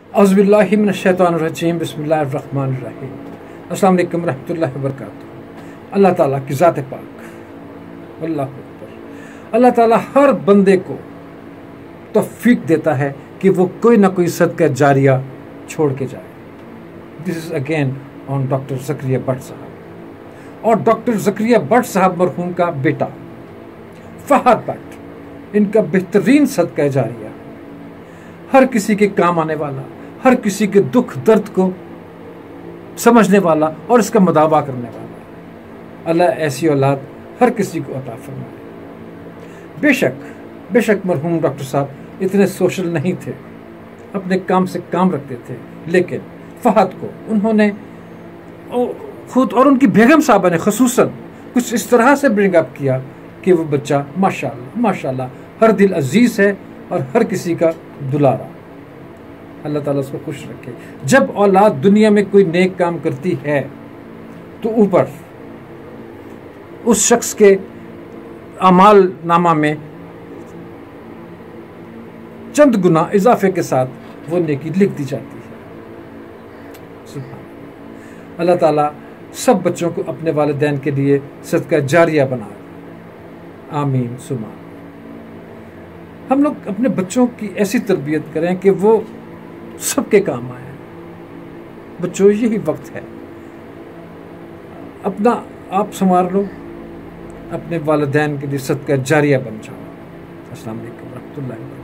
औज़ुबिल्लाहि मिनश्शैतानिर्रजीम बिस्मिल्लाहिर्रहमानिर्रहीम। अस्सलाम वालेकुम रहमतुल्लाहि व बरकातुहू। अल्लाह ताला की ज़ात पाक, अल्लाह अकबर। अल्लाह ताला हर बंदे को तौफीक देता है कि वो कोई ना कोई सदका जारिया छोड़ के जाए। This is again on doctor Zakaria Bhatt साहब। और डॉक्टर ज़करिया भट्ट साहब मरहूम का बेटा फहद भट्ट, इनका बेहतरीन सदका जारिया, हर किसी के काम आने वाला, हर किसी के दुख दर्द को समझने वाला और इसका मुदावा करने वाला। अल्लाह ऐसी औलाद हर किसी को अता फरमाए। बेशक मरहूम डॉक्टर साहब इतने सोशल नहीं थे, अपने काम से काम रखते थे, लेकिन फहद को उन्होंने खुद और उनकी बेगम साहबा ने खुसूसन कुछ इस तरह से ब्रिंग अप किया कि वो बच्चा माशाल्लाह हर दिल अजीज है और हर किसी का दुलारा। अल्लाह ताला उसको खुश रखे। जब औलाद दुनिया में कोई नेक काम करती है तो ऊपर उस शख्स के अमाल नामा में चंद गुना इजाफे के साथ वो नेकी लिख दी जाती है। सुभान अल्लाह ताला सब बच्चों को अपने वालिदैन के लिए सदका जारिया बनाए। आमीन सुमा। हम लोग अपने बच्चों की ऐसी तरबियत करें कि वो सबके काम आए। बच्चों, यही वक्त है, अपना आप संवार लो, अपने वालिदैन के लिए सदका जारिया बन जाओ। अस्सलाम वालेकुम रहमतुल्लाहि।